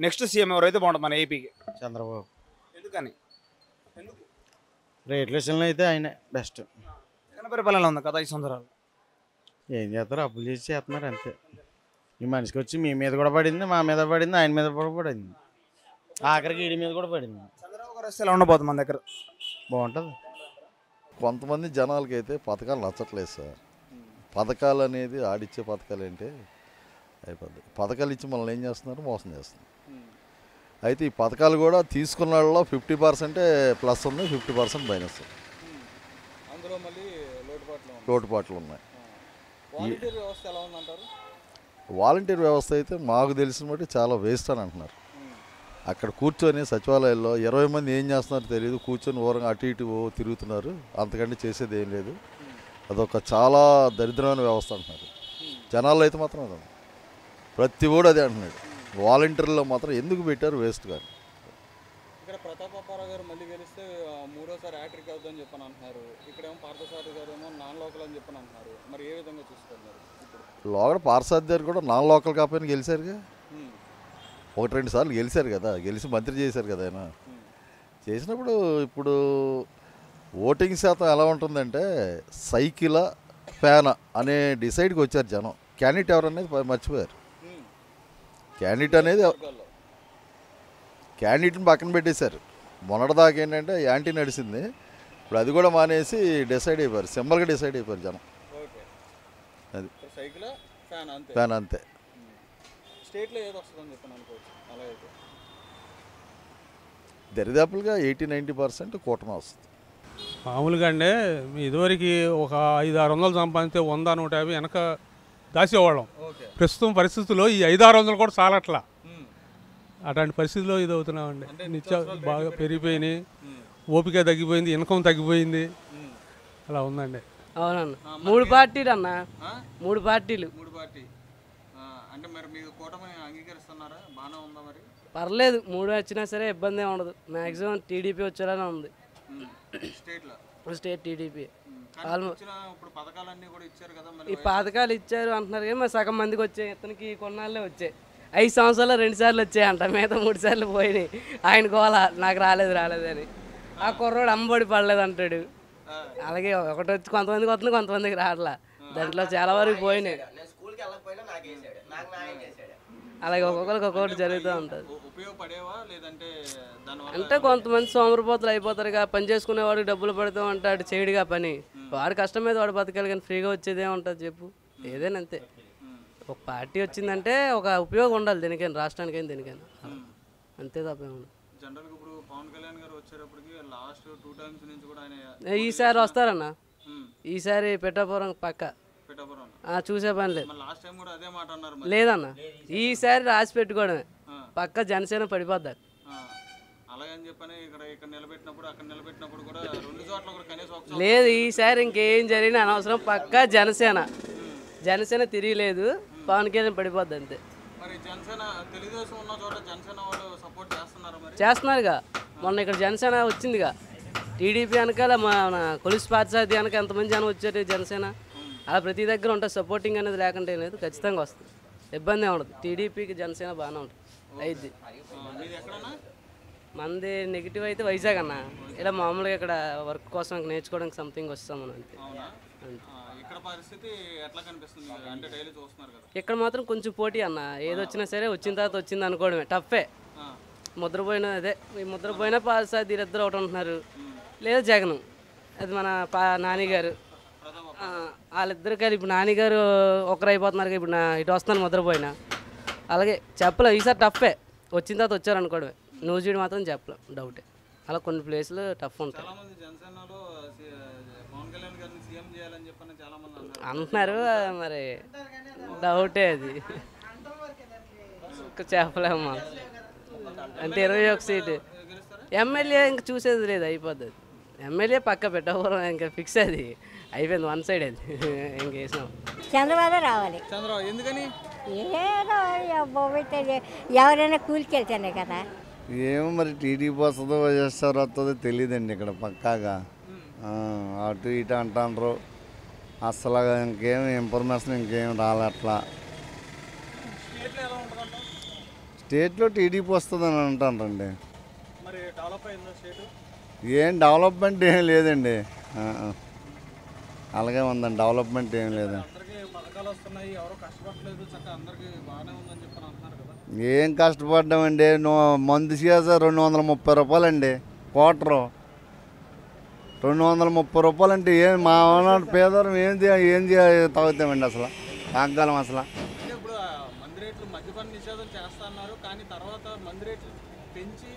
Next CM ఎవరైతే బాగుంటుంది మన ఏపీకి? చంద్రబాబు. ఎందుకని? రేట్ల విషయంలో అయితే ఆయనే బెస్ట్. జగన్ పరిపాలన ఉంది కదా 5 సంవత్సరాలు. ఏం చేస్తారు, అప్పులు చేసి చేస్తున్నారు అంతే. ఈ మనిషికి వచ్చి మీ మీద కూడా పడింది, మా మీద పడింది, ఆయన మీద కూడా పడింది, ఆఖరికి ఈడి మీద కూడా పడింది. చంద్రబాబు గారు వస్తే ఎలా ఉండబోతుంది మన దగ్గర? బాగుంటుంది. కొంతమంది జనాలకి అయితే పథకాలు నచ్చట్లేదు సార్. పథకాలు అనేది ఆడిచ్చే పథకాలు ఏంటి అయిపోద్ది. పథకాలు ఇచ్చి మనల్ని ఏం చేస్తున్నారు, మోసం చేస్తున్నారు. అయితే ఈ పథకాలు కూడా తీసుకున్న వాళ్ళలో 50% ప్లస్ ఉంది, 50% మైనస్, లోటుపాట్లు ఉన్నాయి. వాలంటీర్ వ్యవస్థ అయితే మాకు తెలిసిన బట్టి చాలా వేస్ట్ అని అంటున్నారు. అక్కడ కూర్చొని సచివాలయాల్లో 20 మంది ఏం చేస్తున్నారో తెలియదు, కూర్చొని ఓరంగా అటు ఇటు తిరుగుతున్నారు, అంతకంటే చేసేది ఏం లేదు. అదొక చాలా దరిద్రమైన వ్యవస్థ అంటున్నారు. జనాల్లో అయితే మాత్రం అది ప్రతి ఓడు అదే అంటున్నాడు. వాలంటీర్లో మాత్రం ఎందుకు పెట్టారు, వేస్ట్ కానీ. ఇక్కడ ప్రతాపరావు గారు మళ్ళీ గెలిస్తే మూడోసారి హ్యాట్రిక్ అవుతుందని చెప్పని అంటున్నారు. ఇక్కడేమో పార్థసారథి గారు ఏమో నాన్ లోకల్ అని చెప్పని అంటున్నారు. మరి ఏ విధంగా చూసుకున్నారు? లోకల్ పార్సాద్ గారు కూడా నాన్ లోకల్ కాకపోయినా గెలిచారుగా, 1-2 సార్లు గెలిచారు కదా, గెలిచి మంత్రి చేశారు కదా ఆయన. చేసినప్పుడు ఇప్పుడు ఓటింగ్ శాతం ఎలా ఉంటుందంటే సైకిలా ఫ్యానా అనే డిసైడ్కి వచ్చారు జనం. క్యాండిడేట్ ఎవరనేది మర్చిపోయారు. క్యాండిడేట్ని పక్కన పెట్టేశారు. మొన్నటిదాకా ఏంటంటే యాంటీ నడిచింది, ఇప్పుడు అది కూడా మానేసి డిసైడ్ అయిపోయారు, సింబల్గా డిసైడ్ అయిపోయారు జనం. అది ఫ్యాన్ అంతే. దరిదాపులుగా 80-90% కూటమి వస్తుంది. మామూలుగా అంటే ఇదివరకు ఒక 500-600 సంపాదింస్తే 100-150 వెనక దాసేవాళ్ళం. ప్రస్తుతం పరిస్థితుల్లో ఈ 500-600 కూడా చాలట్లా. అట్లాంటి పరిస్థితుల్లో ఇది అవుతున్నామండి. నిత్యాలు బాగా పెరిగిపోయినాయి, ఓపిక తగ్గిపోయింది, ఇన్కమ్ తగ్గిపోయింది, అలా ఉందండి. అవునన్న, 3 పార్టీలు అన్న, 3 పార్టీలు. పర్లేదు, 3 వచ్చినా సరే ఇబ్బంది ఏమి ఉండదు. మ్యాక్సిమం టీడీపీ వచ్చేలానే ఉంది. State TDP. ఈ పథకాలు ఇచ్చారు అంటున్నారు కానీ మరి సగం మందికి వచ్చాయి, ఇతనికి కొన్నాళ్ళే వచ్చాయి. 5 సంవత్సరాలు 2 సార్లు వచ్చాయి అంట, మిగతా 3 సార్లు పోయినాయి. ఆయన గోల నాకు రాలేదని. ఆ కుర్రోడు అమ్మబడి పడలేదు అంటాడు. అలాగే ఒకటి వచ్చి కొంతమందికి వస్తుంది, కొంతమందికి రావట్లా. దాంట్లో చాలా వరకు పోయినాయి. అలాగే ఒక్కొక్కరికి ఒక్కొక్కటి జరుగుతూ ఉంటుంది. అంటే కొంతమంది సోమరిపోతులు అయిపోతారుగా, పని చేసుకునేవాడికి డబ్బులు పడుతూ ఉంటాడు, చేయడుగా పని. వాడు కష్టం మీద వాడు బతకాలి కానీ ఫ్రీగా వచ్చేదే ఉంటుంది చెప్పు. ఏదైనా అంతే. ఒక పార్టీ వచ్చిందంటే ఒక ఉపయోగం ఉండాలి దేనికైనా, రాష్ట్రానికైనా దేనికైనా, అంతే తప్ప ఏముండదు. ఈసారి వస్తారన్న, ఈసారి పెట్టాపురం పక్క చూసే పని లేదు. లేదన్న, ఈసారి రాసి పెట్టుకోవడమే, పక్క జనసేన పడిపోద్దారు. లేదు, ఈసారి ఇంకేం జరిగినా అనవసరం, పక్క జనసేన తిరిగిలేదు, పవన్ కళ్యాణ్ పడిపోద్ది అంతే. చేస్తున్నారుగా, మొన్న ఇక్కడ జనసేన వచ్చిందిగా, టీడీపీ వెనకాల మన కొలిసి పార్సాది వెనక ఎంతమంది జనం వచ్చారు జనసేన. అలా ప్రతి దగ్గర ఉంటుంది, సపోర్టింగ్ అనేది లేకుంటే లేదు, ఖచ్చితంగా వస్తుంది, ఇబ్బంది ఉండదు. టీడీపీకి జనసేన బాగానే ఉంటుంది, అయిద్ది. మంది నెగిటివ్ అయితే వైజాగ్ అన్న, ఇలా మామూలుగా ఇక్కడ వర్క్ కోసం నేర్చుకోవడానికి సంథింగ్ వస్తాం మనం అంతే. ఇక్కడ మాత్రం కొంచెం పోటీ అన్న, ఏది వచ్చినా సరే వచ్చిన తర్వాత వచ్చింది అనుకోవడమే, టఫే. ముద్రపోయిన అదే, ఈ ముద్రపోయినా పార్సాది వీరిద్దరు ఒకటి ఉంటున్నారు, లేదా జగన్, అది మన నాని గారు, వాళ్ళిద్దరు కలిపి. ఇప్పుడు నానిగారు ఒకరు అయిపోతున్నారు, ఇప్పుడు ఇటు వస్తున్నాను ముద్రపోయినా. అలాగే చెప్పలేం, ఈసారి టఫే, వచ్చిన తర్వాత వచ్చారు అనుకోవడమే. న్యూజిలాండ్ మాత్రం చెప్పలేం, డౌటే. అలా కొన్ని ప్లేసులు టఫ్ ఉంటాయి అంటున్నారు, మరి డౌటే అది, చెప్పలేము. అంటే 21 సీటు ఎమ్మెల్యే ఇంక చూసేది లేదు, అయిపోద్ది. ఎమ్మెల్యే పక్క పెట్టకపోవడం ఇంకా ఫిక్స్, అది అయిపోయింది, 1 సైడ్ అది ఇంకేసినాం. చంద్రబాబు రావాలి. చంద్రబాబు ఎందుకని? ఏదో ఎవరైనా కూలికెళ్తానే కదా. ఏమో మరి టీడీపీ వస్తుందో వైఎస్ఆర్ వస్తుందో తెలియదండి ఇక్కడ పక్కాగా. అటు ఇటు అంటారు, అసలు ఇంకేం ఇన్ఫర్మేషన్ ఇంకేం రాలే. అట్లా స్టేట్లో టీడీపీ వస్తుందని అంటారండి. మరి డెవలప్ అయిందా స్టేట్? ఏం డెవలప్మెంట్ ఏం లేదండి. అలాగే ఉందండి, డెవలప్మెంట్ ఏం లేదు. అందరికీ పథకాలు వస్తున్నాయి, ఎవరో కష్టపడలేదు, చక్కగా అందరికీ బాగానే ఉందని చెప్పని అంటున్నారు కదా. ఏం కష్టపడ్డామండి. మందు సీజా 230 రూపాయలండి క్వార్టరు. 230 రూపాయలు అంటే ఏం మా పేదవారం ఏం తాగుతామండి అసలు, తాగలం అసలు. అంటే ఇప్పుడు మందు రేట్లు మద్యపాన నిషేధం చేస్తా అన్నారు, కానీ తర్వాత మందు రేట్లు పెంచి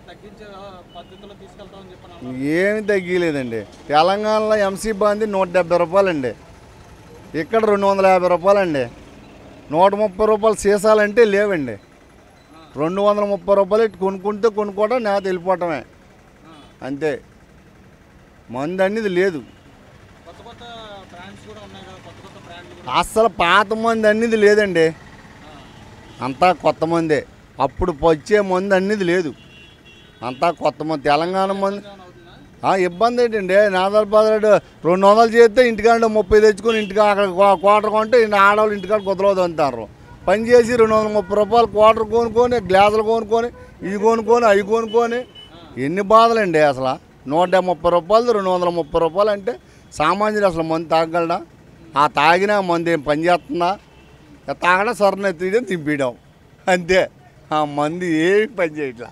తగ్గించే పద్ధతిలో తీసుకెళ్తామని చెప్పని అన్నారు. ఏమి తగ్గలేదండి. తెలంగాణలో ఎంసీ బాంది 170 రూపాయలండి, ఇక్కడ 250 రూపాయలండి. 130 రూపాయలు సీసాలంటే లేవండి. 230 రూపాయలు ఇటు కొనుక్కోవడం నేత వెళ్ళిపోవటమే అంతే. మందు అనేది లేదు. కొత్త కొత్త బ్రాండ్స్ కూడా ఉన్నాయి కదా, కొత్త కొత్త బ్రాండ్లు. అస్సలు పాత మందు అనేది లేదండి, అంతా కొత్త మందే. అప్పుడు వచ్చే మందు అనేది లేదు, అంతా కొత్త మంది. తెలంగాణ మందు ఇబ్బంది ఏంటండి. నాదాలు బాధలు 200 చేస్తే ఇంటికాడ 30 తెచ్చుకొని ఇంటికి అక్కడ క్వార్టర్ కొంటే ఆడవాళ్ళు ఇంటికాడ కుదరదు అంటారు. పని చేసి 230 రూపాయలు క్వార్టర్ కొనుక్కొని, గ్లాసులు కొనుక్కొని, ఇవి కొనుక్కొని, అవి కొనుక్కొని, ఎన్ని బాధలండి అసలు. 130 రూపాయలు 230 రూపాయలు అంటే సామాన్యుడు అసలు మందు తాగలడా? ఆ తాగినా మందు ఏం పని చేస్తుందా? తాగడం సొరన తీయడం తింపేయడం అంతే. ఆ మందు ఏమి పని చేయట్లా,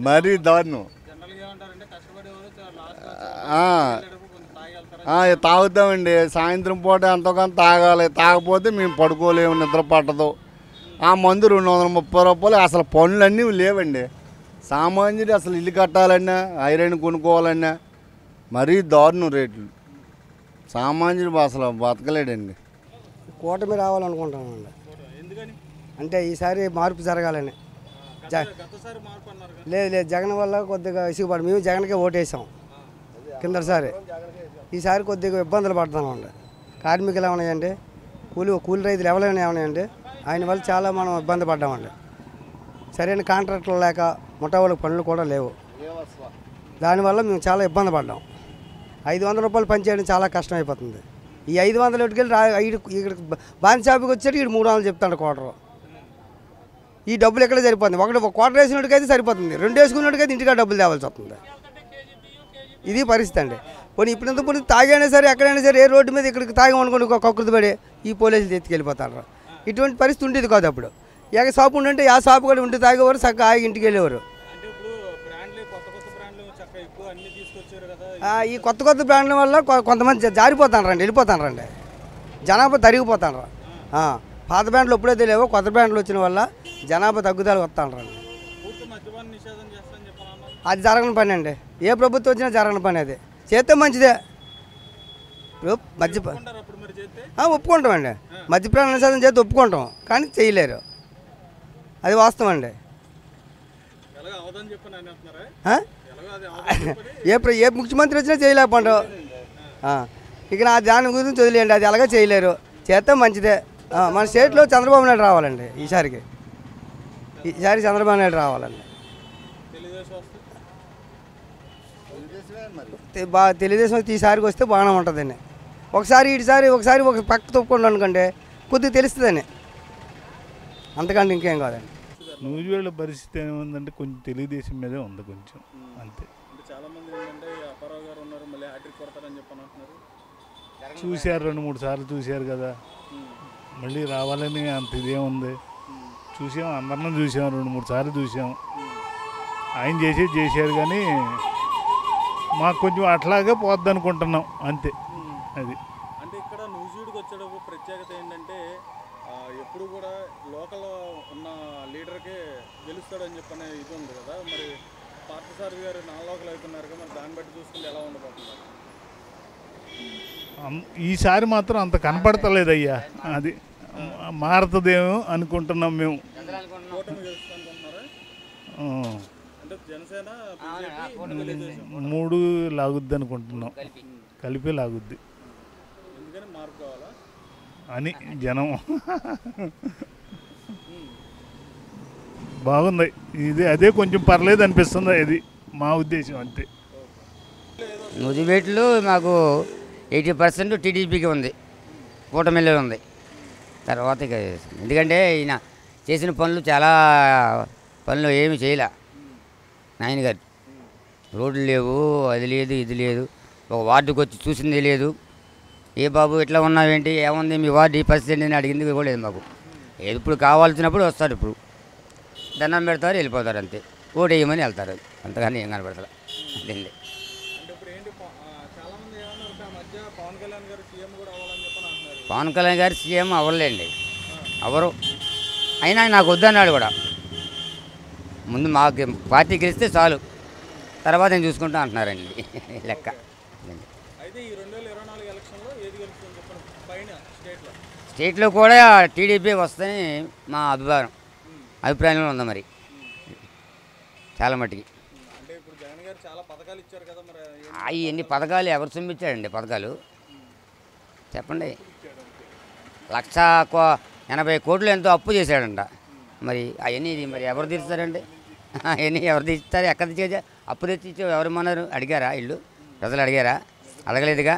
మరీ దారుణం. తాగుతామండి సాయంత్రం పూట ఎంతోకంత తాగాలి, తాగపోతే మేము పడుకోలేము, నిద్ర పట్టదు. ఆ మందు 230 రూపాయలు. అసలు పనులన్నీ లేవండి. సామాన్యుడు అసలు ఇల్లు కట్టాలన్నా, ఐరన్ కొనుక్కోవాలన్నా మరీ దారుణం రేట్లు. సామాన్యుడు అసలు బతకలేడండి. కూటమి రావాలనుకుంటామండి. అంటే ఈసారి మార్పు జరగాలని. లేదు జగన్ వల్ల కొద్దిగా ఇసుగుపడి మేము జగన్కే ఓటేసాం కిందసారి. ఈసారి కొద్దిగా ఇబ్బందులు పడుతున్నామండి. కార్మికులు ఏమన్నాయండి, కూలి రైతులు ఎవరైనా ఏమన్నాయండి, ఆయన వల్ల చాలా మనం ఇబ్బంది పడ్డామండి. సరైన కాంట్రాక్టులు లేక ముఠావాళ్ళకి పనులు కూడా లేవు. దానివల్ల మేము చాలా ఇబ్బంది పడ్డాం. 500 రూపాయలు పనిచేయడం చాలా కష్టం అయిపోతుంది. ఈ 500 ఇటుకెళ్ళి ఇక్కడ బాన్ షాపుకి వచ్చేటి ఇక్కడ 300 చెప్తాడు క్వార్టర్. ఈ డబ్బులు ఎక్కడ సరిపోతుంది? ఒక క్వార్టర్ వేసినట్టుకైతే సరిపోతుంది, 2 వేసుకున్నట్టుకైతే ఇంటికా డబ్బులు తేవాల్సి వస్తుంది. ఇది పరిస్థితి అండి. పోనీ ఇప్పుడు పోనీ తాగైనా సరే ఎక్కడైనా సరే ఏ రోడ్డు మీద ఇక్కడికి తాగమనుకోండి కక్కుర్తి పడి ఈ పోలీసులు ఎత్తుకెళ్ళిపోతారు. ఇటువంటి పరిస్థితి ఉండేది కాదు అప్పుడు. షాపు ఉండంటే ఆ షాపు కూడా ఉంటే తాగేవారు, చక్కగా ఆగి ఇంటికి వెళ్ళేవారు. ఈ కొత్త కొత్త బ్రాండ్ల వల్ల కొంతమంది జారిపోతానండి, వెళ్ళిపోతానండి, జనాభా తరిగిపోతాను. పాత బ్రాండ్లు ఎప్పుడైతే లేవో కొత్త బ్రాండ్లు వచ్చిన వల్ల జనాభా తగ్గుదల వస్తానండి. అది జరగని పని అండి, ఏ ప్రభుత్వం వచ్చినా జరగని పని. అది చేస్తే మంచిదే. ఒప్పుకుంటామండి, మద్యపాన నిషేధం చేస్తే ఒప్పుకుంటాం, కానీ చేయలేరు. అది వాస్తవం అండి. ఏ ముఖ్యమంత్రి వచ్చినా చేయలేకపోంటాం. ఇక దాని గురించి వదిలేయండి, అది ఎలాగో చేయలేరు. చేస్తే మంచిదే. మన స్టేట్లో చంద్రబాబు నాయుడు రావాలండి. ఈసారి చంద్రబాబు నాయుడు రావాలండి. తెలుగుదేశం వస్తే ఈసారికి వస్తే బాగానే ఉంటుందండి. ఒకసారి ఒక పక్క తప్పుకోండి అనుకోండి, కొద్దిగా తెలుస్తుందని, అంతకంటే ఇంకేం కాదండి. నూజివేళ్ళ పరిస్థితి ఏముందంటే కొంచెం తెలుగుదేశం మీదే ఉంది కొంచెం, అంతే. చూశారు, 2-3 సార్లు చూశారు కదా, మళ్ళీ రావాలని అంత ఇదేముంది. చూసాం, అందరినీ చూసాం, 2-3 సార్లు చూసాం. ఆయన చేశారు కానీ మాకు కొంచెం అట్లాగే పోద్ది అనుకుంటున్నాం, అంతే. అది అంటే ఇక్కడ నూజివీడుకి వచ్చేటప్పుడు ప్రత్యేకత ఏంటంటే ఎప్పుడు కూడా లోకల్ ఉన్న లీడర్కే గెలుస్తాడని చెప్పనే ఇది ఉంది కదా. మరి పార్థసారథి గారు నాన్ లోకల్ అవుతున్నారు కదా, మరి దాన్ని బట్టి చూసుకుంటే ఎలా ఉండబోతున్నారు? ఈసారి మాత్రం అంత కనపడతలేదయ్యా, అది మారుతుందేమో అనుకుంటున్నాం మేము. కూటమి గెలుస్తుంది అనుకుంటున్నారా? అంటే జనసేన 3 లాగుద్ది అనుకుంటున్నాం, కలిపి లాగుద్ది. ఎందుకని మార్పు కావాలా అని జనం. బాగుంది ఇది, అదే కొంచెం పర్లేదు అనిపిస్తుంది, అది మా ఉద్దేశం, అంతే. నూజివీడులో మాకు 80% టీడీపీకి ఉంది, కూటమిలో ఉంది. తర్వాత ఎందుకంటే ఈయన చేసిన పనులు చాలా పనులు ఏమి చేయలే నాయన గారు. రోడ్లు లేవు, అది లేదు, ఇది లేదు. ఒక వార్డుకి వచ్చి చూసింది లేదు. ఏ బాబు ఇట్లా ఉన్నావేంటి, ఏముంది మీ వార్డు ఈ పరిస్థితి ఏంటి అని అడిగింది కూడా లేదు మాకు. ఏది ఇప్పుడు కావాల్సినప్పుడు వస్తారు, ఇప్పుడు దండం పెడతారు, వెళ్ళిపోతారు అంతే. ఓటు వేయమని వెళ్తారు, అంతగాని ఏం కనపడతారు. అదండి. అంటే ఇప్పుడు ఏంటి చాలా మంది ఏమన్నారు ఆ మధ్య పవన్ కళ్యాణ్ గారు సీఎం కూడా అవ్వాలని చెప్పని అంటున్నారు. పవన్ కళ్యాణ్ గారు సీఎం అవ్వలేండి, ఎవరు అయినా నాకు వద్దన్నాడు కూడా. ముందు మాకు పార్టీ గెలిస్తే చాలు, తర్వాత నేను చూసుకుంటా అంటున్నారండి లెక్క. అయితే ఈ 2024 ఎలక్షన్లో ఏది గెలుస్తుందని చెప్పండి పైన స్టేట్లో కూడా టీడీపీ వస్తుందని మా అభిప్రాయంలో ఉంది మరి చాలా మట్టుకి. అంటే ఇప్పుడు జగన్ గారు చాలా పథకాలు ఇచ్చారు కదా, మరి ఎన్ని పథకాలు ఎవరు సొమ్మిచ్చాడండి పథకాలు చెప్పండి. 180 కోట్లు ఎంతో అప్పు చేశాడంట. మరి అవన్నీ మరి ఎవరు తీరుస్తారండి? అవన్నీ ఎవరు తీస్తారు? ఎక్కడ తెచ్చి అప్పు తెచ్చి ఎవరు మన్నారు? అడిగారా? ఇల్లు ప్రజలు అడిగారా? అడగలేదుగా.